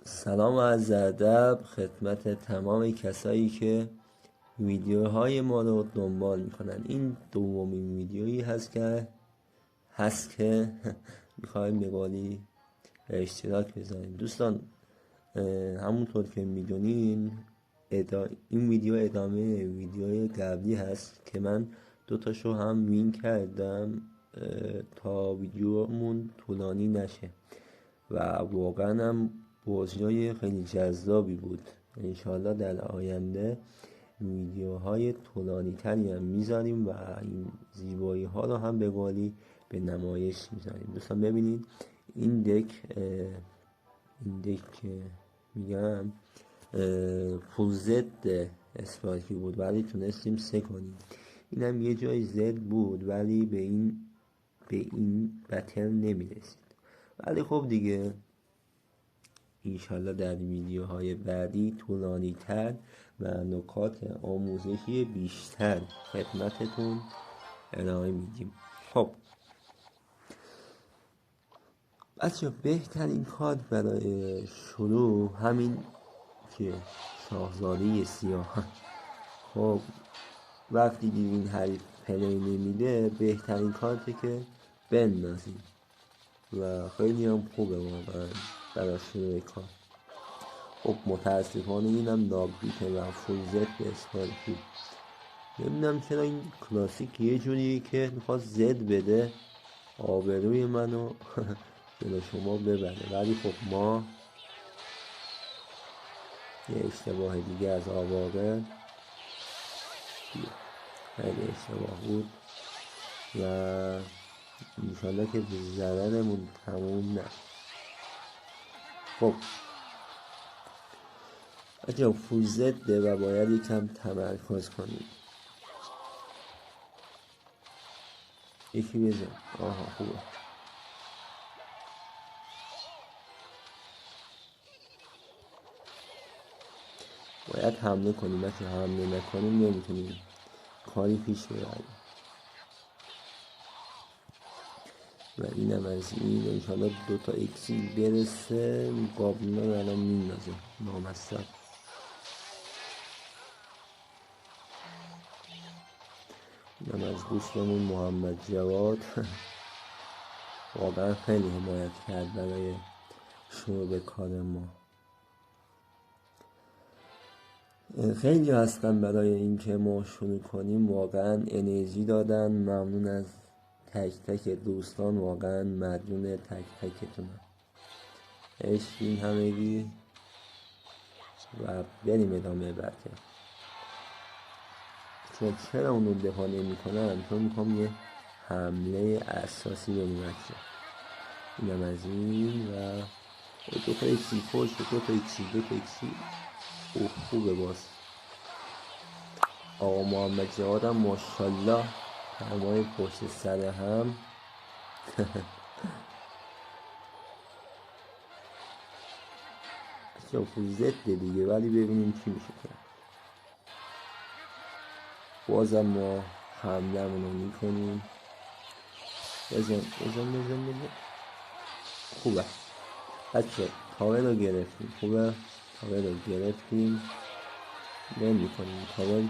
سلام و عرض ادب خدمت تمام کسایی که ویدیوهای ما رو دنبال میکنن. این دومین ویدیویی هست که میخوایم به قولی اشتراک بزنیم. دوستان همونطور که میدونین این ویدیو ادامه ویدیوی قبلی هست که من دوتاشو هم وین کردم تا ویدیومون طولانی نشه و واقعا هم بازیای خیلی جذابی بود. انشاءالله در آینده ویدیوهای طولانی تری هم میذاریم و این زیبایی ها رو هم به قولی به نمایش میذاریم. دوستان ببینید این دک که میگم فول زد اسپارکی بود ولی تونستیم 3 کنیم. اینم یه جای زد بود ولی به این بتل نمیرسید. ولی خب دیگه انشالله در ویدیوهای بعدی طولانی تر و نکات آموزشی بیشتر خدمتتون ارائه میدیم. خب بچه بهترین کار برای شروع همین که شاهزاده سیاه. خب وقتی دیدین حریف پلی نمیده بهترین کارته که بندازیم و خیلی هم خوبه واقعا برای شروع کار. خب متاسفانه اینم نابیته و فول زد به اسپارکی. نمیدونم چرا این کلاسیک یه جوریه که میخواد زد بده آبروی منو جلو شما ببره، ولی خب ما یه اشتباه دیگه از آواقع خیلی اشتباه بود و انشالله که به ضررمون تموم نه. خب بچه فول زده و باید یکم تمرکز کنیم. یکی بزن. آها خوبه. باید حمله کنیم. بچه حمله نکنیم نمیتونیم کاری پیش ببریم. و اینم از این. انشالله 2 اکسیل برسه. قابلنا رو الان میندازه نامصب. اینم از دوستمون محمد جواد واقعا خیلی حمایت کرد برای شروع به کار ما. خیلی هستن برای اینکه ما شروع کنیم واقعا انرژی دادن. ممنون از تک تک دوستان، واقعا مدیون تک تکتونم. عشقین همگی و بریم ادامه برکه. چرا اونو دفاع نمی کنم؟ چون میخوام یه حمله اساسی به بچه. اینم از این و 2 اکسی پشت 2 اکسی خوبه. باز آقا محمد جواد هم ماشالله همای پشت سر هم فول زد دیگه، ولی ببینیم چی میشه کرد. بازم ما حمله منو میکنیم. بزن خوبه بچه. تاوه رو گرفتیم. خوبه تاوه رو گرفتیم. نمی کنیم تاوه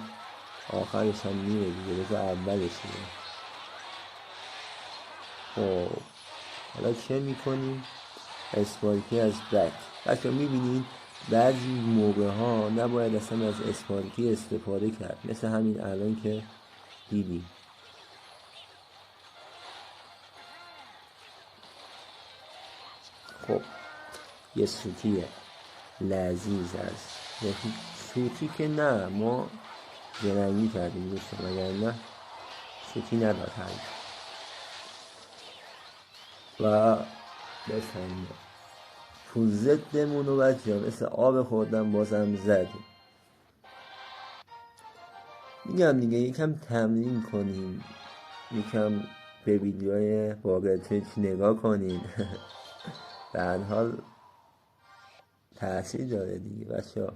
آخرش هم میره دیگه. بذار اولش میره. خب حالا چه میکنیم؟ اسپارکی از بک. بچه میبینید بعضی موقع ها نباید اصلا از اسپارکی استفاده کرد، مثل همین الان که دیدیم. خب یه سوتی لذیذ است. سوتی که نه، ما زرنگی کردیم دوستان، اگر نه سوتی نداد هر و بسنده فول زدمون رو بچه مثل آب خوردن بازم زدیم. میگم دیگه یکم تمرین کنیم، یکم به ویدیوهای واقعیت نگاه کنین. به هر حال تاثیر داره دیگه بچه ها.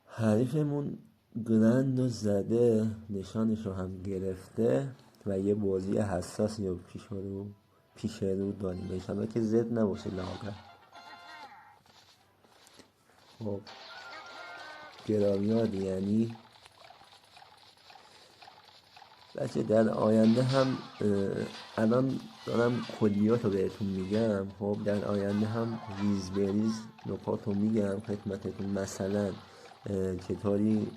حریفمون گرند و زده، نشانش رو هم گرفته و یه بازی حساسی رو پیش رو داریم. انشالله که زد نباشه لاغر. خب گرامیاد یعنی بچه در آینده هم الان دارم کلیات رو بهتون میگم. خب در آینده هم ریز به ریز نکات رو میگم خدمتتون. مثلا چطوری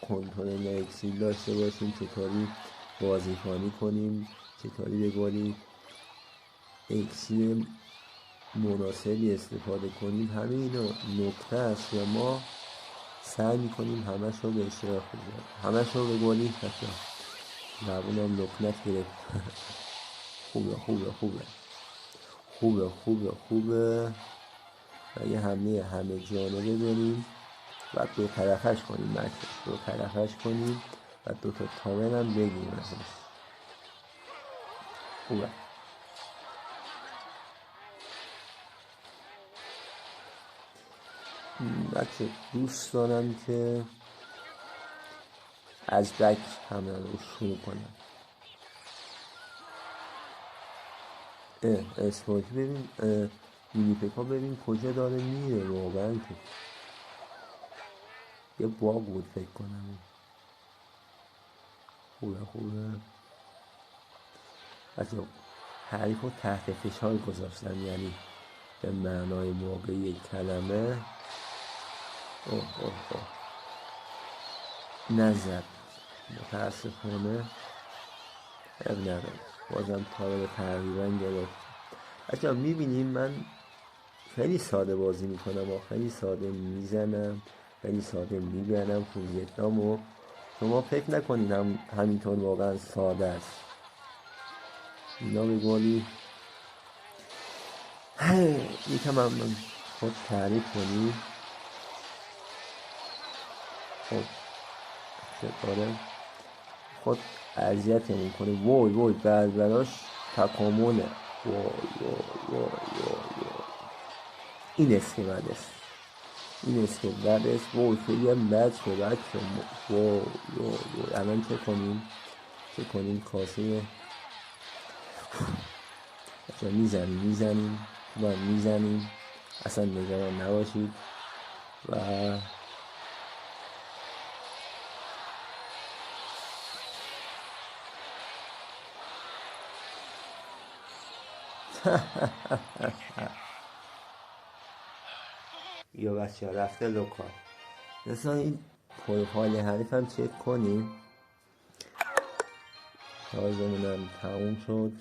کنترل اکسیل داشته باشیم، چطوری بازیخوانی کنیم، چطوری به قولی اکسیل مناسبی استفاده کنیم. همه اینا نکته است و ما سعی میکنیم همش رو به اشتراک بذاریم، همش رو به قولی لبونم لکنت گرفت. خوبه خوبه خوبه خوبه خوبه خوبه و یه حمله همه جانبه بریم و دو طرفش کنیم بچه، دو طرفش کنیم و دو تا تاور هم بگیم ازش. خوبه. بچه دوست دارم که از بک همه رو شروع کنم. اسماکی ببین مینیپکا ببین کجا داره میره واقعا که یه باگ بود فکر کنم. خوبه خوبه بچه حریف رو تحت فشار گذاشتن، یعنی به معنای واقعی کلمه. اوه اوه اوه نزد متاسفانه. اب ندارم بازم تاور تقریبا گرفت. بچه میبینیم من خیلی ساده بازی میکنم و خیلی ساده میزنم، خیلی ساده میبرم تو ویتنام و شما فکر نکنید همینطور واقعا ساده است. اینا به قولی یکم هم خود تعریف کنیم. خب ستاره خود اذیتمون کنه. وای وای براش تکامله. وای وای وای وای این است که بد است، این است که بد است. وای خیلی هم بد شد بچه. وای وای وای الان چه کنیم، چه کنیم؟ کاسه بچه میزنیم و میزنیم، اصلا نگران نباشید. و یا بچه ها رفته لوکال. مثلا این پروفایل حریف هم چک کنیم. شارژمونم تموم شد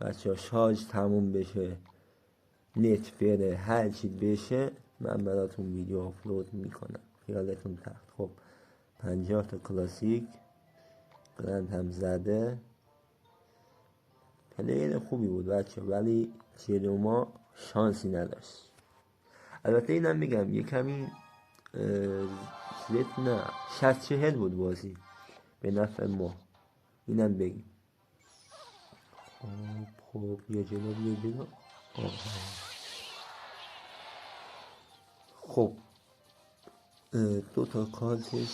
بچه ها. شارژ تموم بشه، نت بره، هر چی بشه من براتون ویدیو آپلود میکنم، خیالتون تخت. خب 50 تا کلاسیک گرند هم زده. پلیر خوبی بود بچه، ولی جلو ما شانسی نداشت. البته اینم میگم یه کمی زیت نه 60-40 بود بازی به نفع ما، اینم بگیم. خب یه جلو خب دو تا کارتش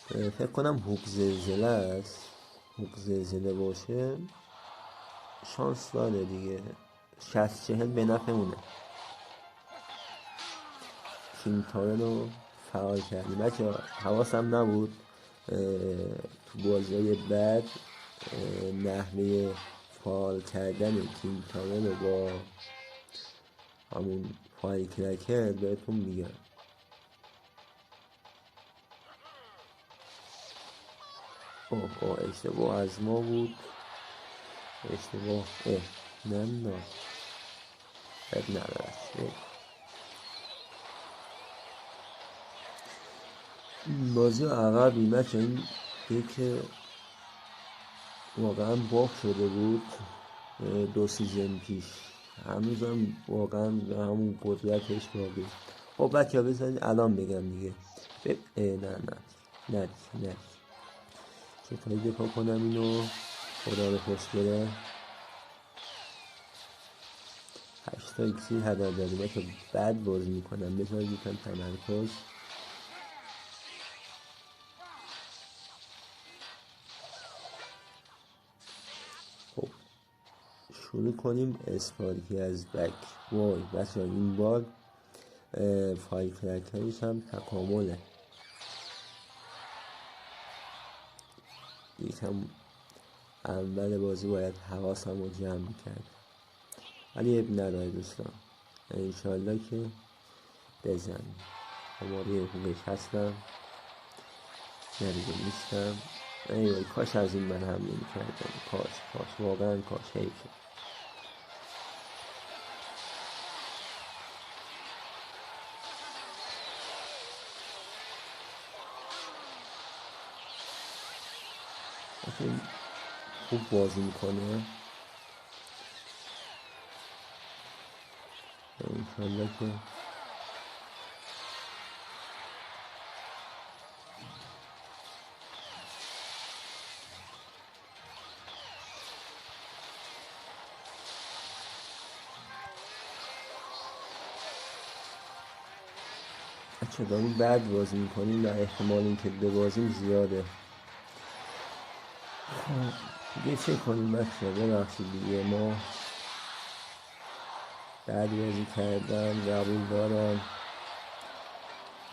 فکر کنم هوک زلزله است. هوک زلزله باشه شانس داره دیگه. 60-40 به نفعمونه. کینگ تارن رو فعال کردیم بچه. حواسم نبود تو بازی بعد نحوه فعال کردن کینگ تارن رو با همون فایل کرکر بهتون میگم. اوه اشتباه از ما بود، اشتباه. نه بد ندارد. بازی عقبی بچه. این که واقعا باک شده بود 2 سیزن پیش، هنوزم واقعا به همون قدرتش باقی. خب بچه ها بذارید الان بگم دیگه. نه چطوری دفاع کنم اینو؟ خدا رو خوشگله 8 تا اکسیر هدر داری بچه. بد بازی میکنم، بذارید یکم تمرکز. خب شروع کنیم اسپارکی از بک. وای بچه این بار فایل کرکترش هم تکامله. یکم اول بازی باید حواسم رو جمع میکرد، ولی اب نداره دوستان، انشالله که بزنیم. آماده حقوقش هستم، نه دیگه نیستم. ایوه کاش از این من حمله میکردم، کاش واقعا کاش، حیفه. خوب بازی میکنه، انشالله که بچه داریم بعد بازی میکنیم و احتمال اینکه ببازیم زیاده. دیگه چه کنیم بچه، ببخشید دیگه، ما بعد بازی کردم، قبول دارم،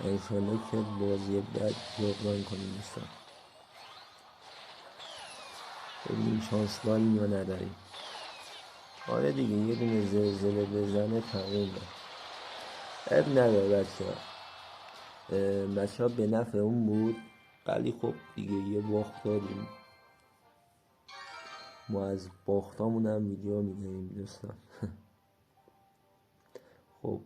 انشالله که بازی بعد جبران کنیم دوستان. ببینیم شانس داریم یا نداریم. آره دیگه یه دونه زلزله بزنه تمومه. اب نداره بچه ها به نفع اون بود، ولی خب دیگه یه باخت داریم. ما از باختامون هم ویدیو میگیریم دوستان. خب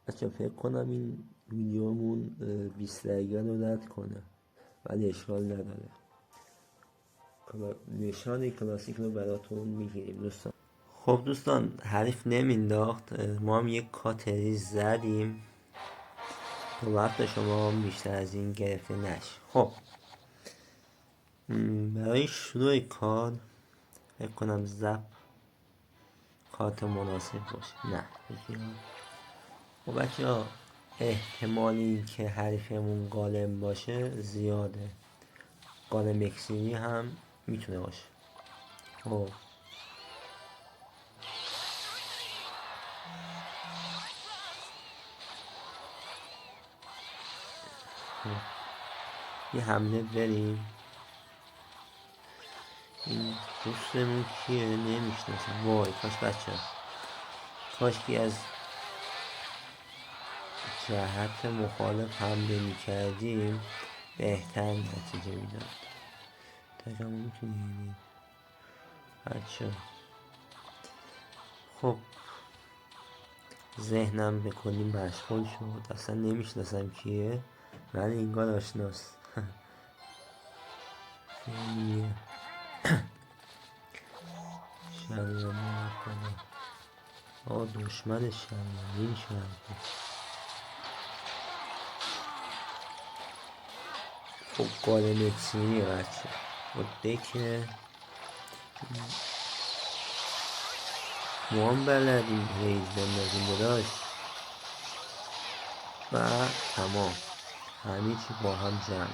بچه فکر کنم این ویدیومون 20 لایک رو رد کنه، ولی اشکال نداره، نشان کلاسیک رو براتون میگیریم دوستان. خب دوستان حریف نمینداخت، ما هم یک کاتریز زدیم تو وقت شما بیشتر از این گرفته نشه. خب برای شروع کار فکر کنم زب کارت مناسب باشه. نه خب بچه ها احتمالی که حریفمون گالم باشه زیاده، گالم اکسیری هم میتونه باشه. خب یه حمله بریم. این دوستمون کیه نمیشناسم. وای کاش بچه کاش که از جهت مخالف حمله میکردیم بهتر نتیجه میداد. تجمع میتونیم بچه. خب ذهنم به کلی مشغول شد، اصلا نمیشناسم کیه، ولی انگار آشناست. شریانه کنه دشمن شریانه شد. خب گالم اکسیری بچه و دکه ما هم بلدیم ریز بندازیم داداش و تمام، همه چی با هم جمع.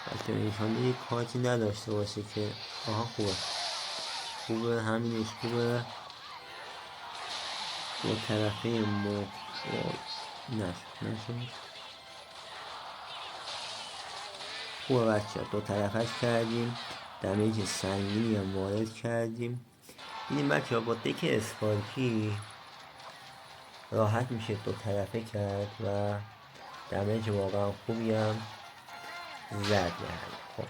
بچه انشانه یک کارتی نداشته باشه که آها خوبه همینش خوبه. دو طرفه ما نشد خوبه بچه، دو طرفش کردیم، دمیج سنگینی هم وارد کردیم. این بچه ها با دک اسپارکی راحت میشه دو طرفه کرد و دمیج واقعا خوبی هم زد. خب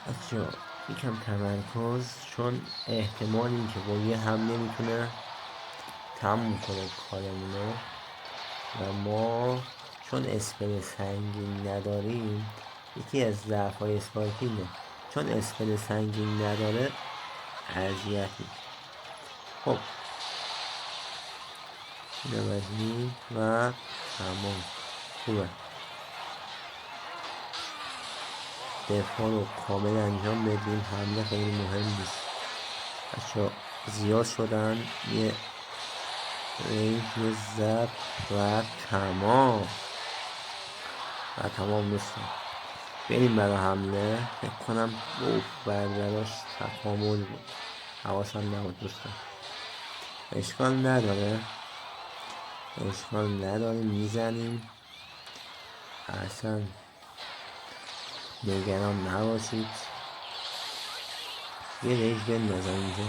بچه ها یکم تمرکز، چون احتمال این که با یه حمله میتونه تموم کنه کارمونو و ما چون اسپل سنگین نداریم. یکی از ضعف های اسپارکینه، چون اسپل سنگین نداره اذیت میشه. خب اینم از این و تمام خوبه. دفاع رو کامل انجام بدیم، حمله خیلی مهم نیست بچه. زیاد شدن یه رنج یه زب و تمام دوستان. بریم برای حمله. فکر کنم برداشت تکامل بود، حواسم نبود دوستان. اشکال نداره میزنیم، اصلا نگران نباشید. یه ریج بندازم اینجا.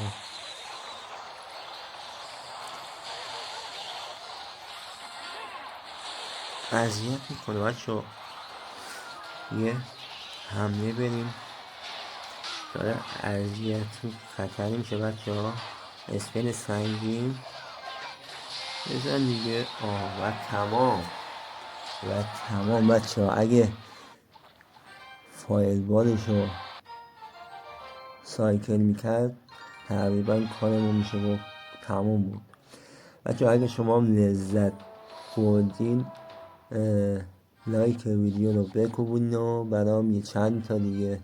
اذیت میکنه بچه، یه حمله بریم، داره اذیت خطری میشه بچه ها. اسپین سنگین بزن دیگه. و تمام بچه ها. اگه فایل بالشو سایکل میکرد تقریبا کارمون میشه و تمام بود بچه ها. اگه شما هم لذت بردین لایک ویدیو رو بکوبین و برام یه چند تا دیگه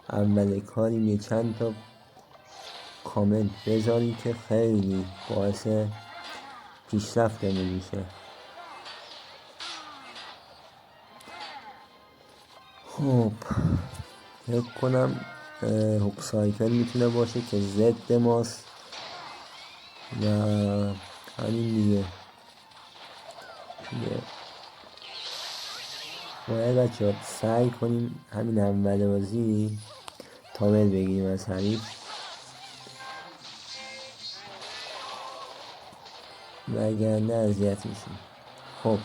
اول کاریم یه چند تا کامنت بذارین که خیلی باعث پیشرفتمون میشه. خب فکر کنم هوک سایکل میتونه باشه که ضد ماست و همین دیگه باید بچه ها سعی کنیم همین اول بازی تاول بگیریم از حریف، وگرنه اذیت میشیم. خب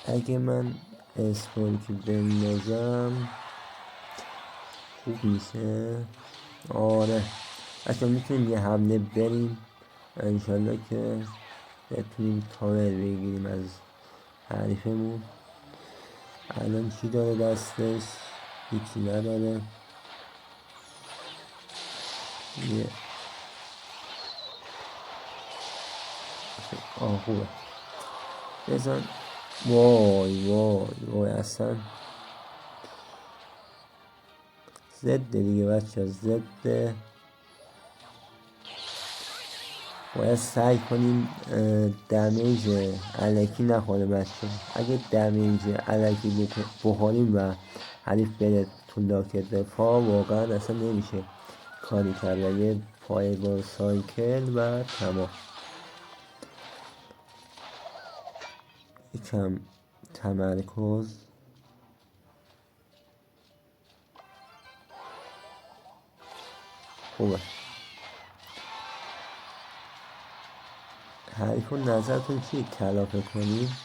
اگه من اسپورکی بندازم خوب میشه. آره بچه میتونیم یه حمله بریم انشالله که بتونیم تاور بگیریم از حریفمون. الان چی داره دستش؟ هیچی نداره. یه خوبه بزن. وای اصلا زد دیگه بچه ها، زد. باید سعی کنیم دمیج علکی نخوره بچه. اگه دمیج علکی بخوریم و حریف بره تو لاک دفاع واقعا اصلا نمیشه کاری کرد. یه پای با سایکل و تمام. یکم تمرکز. خوبه. حریفون نظرتون چیه؟ کلافه کنیم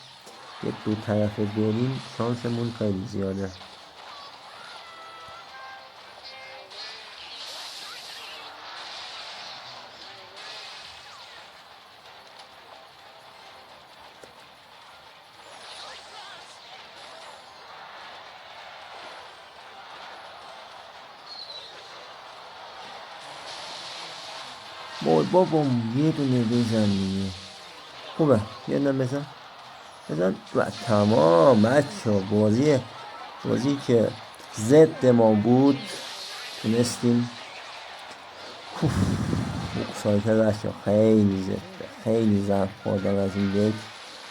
یه دو طرفه بریم شانسمون خیلی زیاده. بابا یه دونه بزن دیگه. خوبه یه دونه بزن و تمام بچه. بازی که ضد ما بود تونستیم. سایکل بچه خیلی زده، خیلی ضعف خوردم از این دک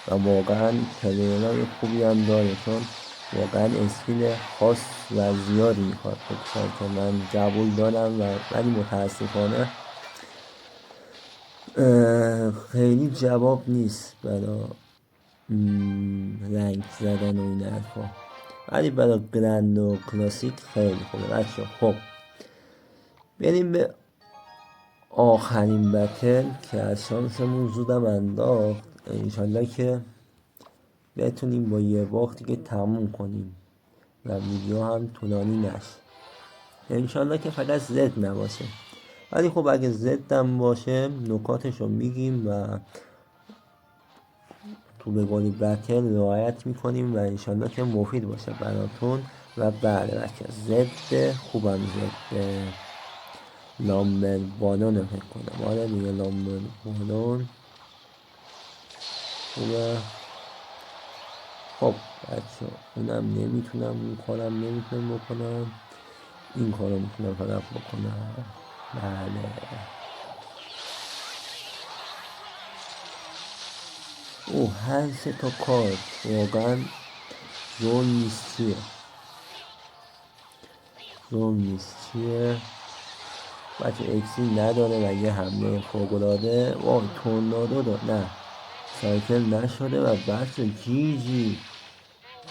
و واقعا پلیرهای خوبی هم داره چون واقعا اسکیل خاص و زیادی میخواد. سایکل من قبول دارم ولی متاسفانه خیلی جواب نیست برای رنگ زدن و این حرفا، ولی برای گرند و کلاسیک خیلی خوبه بچه. خب بریم به آخرین بتل که از شانسمون زودم انداخت. انشالله که بتونیم با یه باخت دیگه تموم کنیم و ویدیو هم طولانی نشه. انشالله که فقط زد نباشه، ولی خب اگه زد هم باشه نکاتش رو میگیم و تو به قولی بتل رعایت میکنیم و انشالله که مفید باشه براتون. و بله بچه زد خوبم زد لامبر بالون فکر کنم. آره دیگه لامبر بالون خوبه. خب بچه اونم نمیتونم بکنم، این کارو میتونم فقط بکنم. بله هر سه تا کارت واقعا زون نیست چیه بچه اکسی نداره و یه حمله فوق‌العاده وای تورنادو داد نه سایکل نشده و بچه جی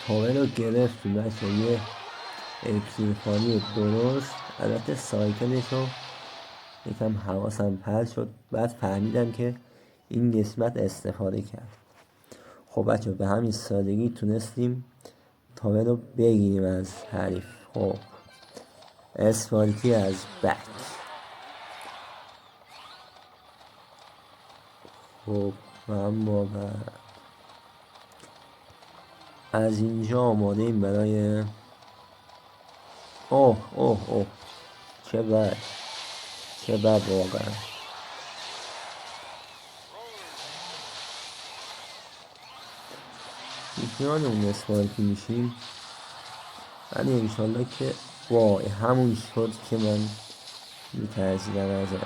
پاور رو گرفتیم بچه یه اکسیر خانی درست البته سایکلش رو یکم حواسم پرت شد بعد فهمیدم که این قسمت استفاده کرد. خب بچه به همین سادگی تونستیم تاور رو بگیریم از حریف. خب اسپارکی از بک. خب اما از اینجا آماده ایم برای اوه چه بد واقعا. بیخیال اون اسپارکی میشیم. ولی انشالله که وای همون شد که من میترسیدم ازش.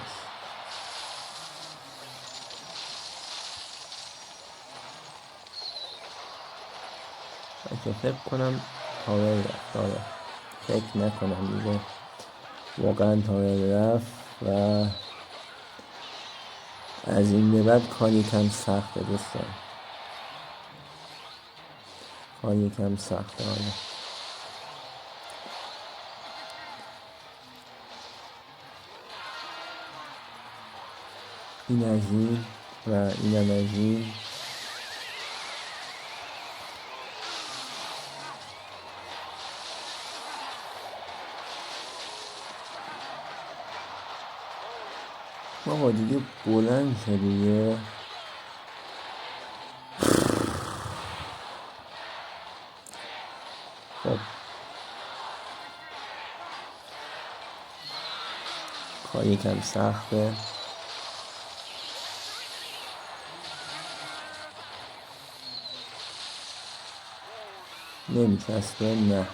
فکر کنم تاور رفت. آره فکر نکنم دیگه واقعا تاور رفت و از این به بعد کار یکم سخته دوستان. کار یکم سخته. آره این از این و اینم از این. ما دیگه بلند شدیه. خب کار یکم سخته. نمیچسبه نه.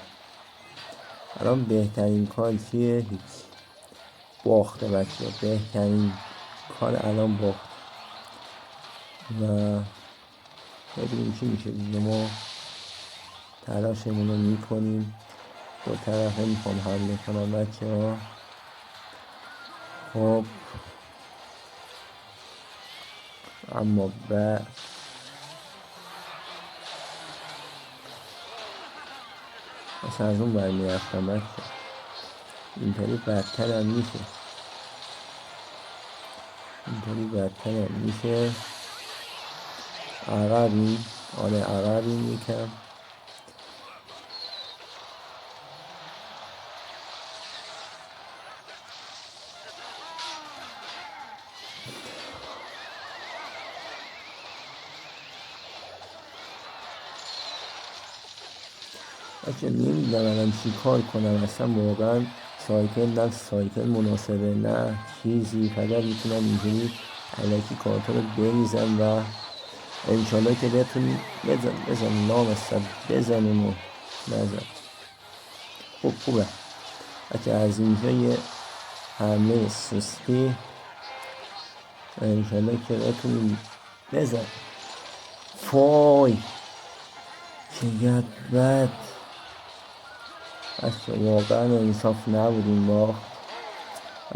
الان بهترین کار چیه؟ هیچ باخته بچه. بهترین کار الان باخت و ببینیم چی میشه دیگه. ما تلاشمون رو میکنیم. دو طرفه میخوام حمله کنم بچه ها. خب اما اصلا از اون برمی رفتم بچه. اینطوری بدتر هم میشه. عقبیم. آره عقبیم یکم. بچه نمیدونم الان چی کار کنم. اصلا واقعا سایکل مناسبه نه چیزی. فقط میتونم اینجوری الکی کارتا رو بریزم و انشالله که بتونیم بزن نامستد بزنیم و نزن. خب خوبه بچه. از اینجا یه حمله سستی انشالله که بتونیم بزن. فای چقدر بد بچه. واقعا انصاف نبودیم.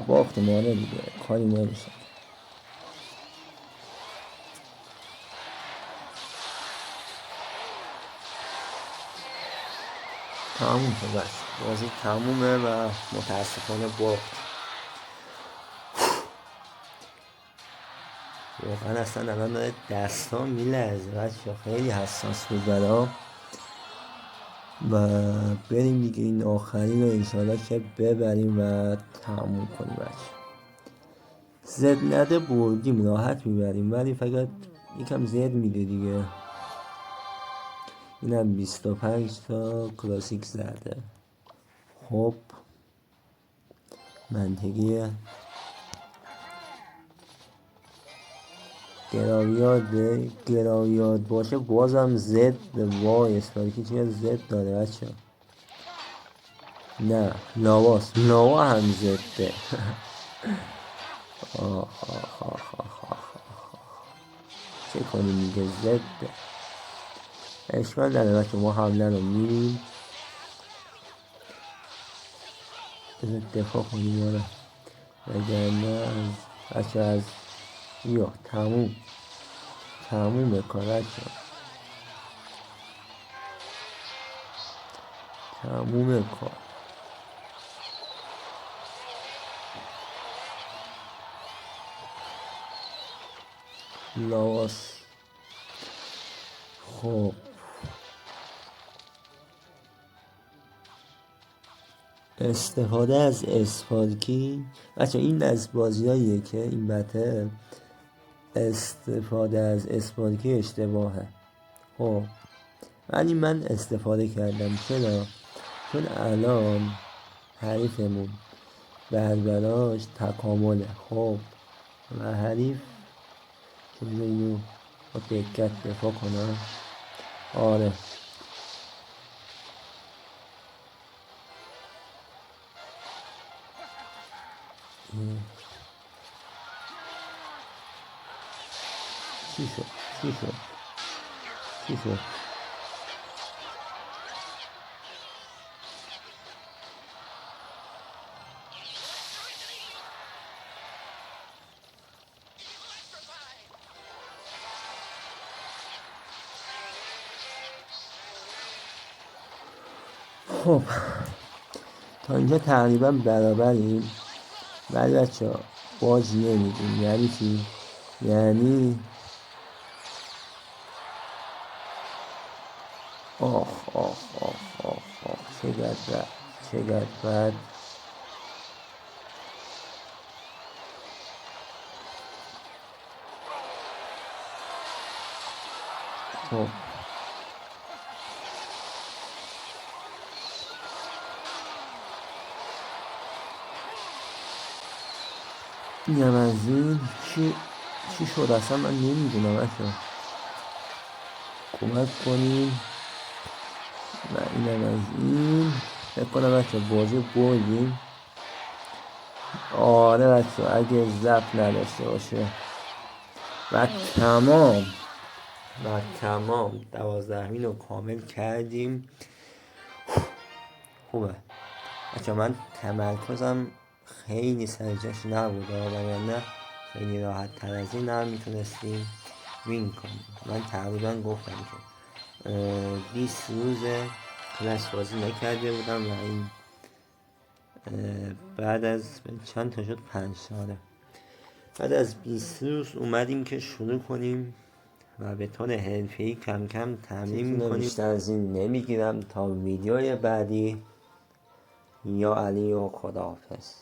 باخت مانه دیگه کاری نمیشه. تموم شد بس. بازی تمومه و متاسفانه باخت. واقعا اصلا الان دستان میلرزه بچه. خیلی حساس بود برام و بریم دیگه این آخرین رو انشالله که ببریم و تموم کنیم بچه. زد نده بردیم راحت میبریم ولی فقط یکم زد میده دیگه. اینم 25 تا کلاسیک زده. خب منطقیه. گراویاد باشه بازم زد. وای اسپارکی چیه زد داره بچه. نه لاوا هم زده. چه کنیم دیگه زد. اشکال نداره بچه، ما حمله رو میریم. بذار دفاع کنیم آره، وگرنه بچه از یا تمومه کار بچه، تمومه کار. لاس خب استفاده از اسپارکی بچه، این از بازیاییه که این بتل استفاده از اسپارکی اشتباهه. خب ولی من استفاده کردم. چرا؟ چون الان حریفمون بربراش تکامله. خب و حریف که بذار اینو با دقت دفاع کنم. آره چی شد چی شد چی شد؟ خب تا اینجا تقریبا برابریم، ولی بچه ها باز نمیدیم. یعنی چی؟ یعنی آخ آخ آخ آخ آخ چقدر بد، چقدر بد. خب اینم از این. چی شد اصلا من نمیدونم بچه، کمک کنیم. و اینم از این. فکر کنم بچه بازی بردیم. آره بچه اگه ضبط نداشته باشه. و تمام 12 رو کامل کردیم. خوبه بچه، من تمرکزم خیلی سر جاش نبود، وگرنه خیلی راحت تر از این هم میتونستیم وین کنیم. من تقریبا گفتم که 20 روز کلاس بازی نکرده بودم و این بعد از چند تا شد 5 ساله بعد از 20 روز اومدیم که شروع کنیم و به طور حرفه‌ای کم کم تمرین میکنیم. بیشتر از این نمیگیرم تا ویدیوی بعدی. یا علی و خداحافظ.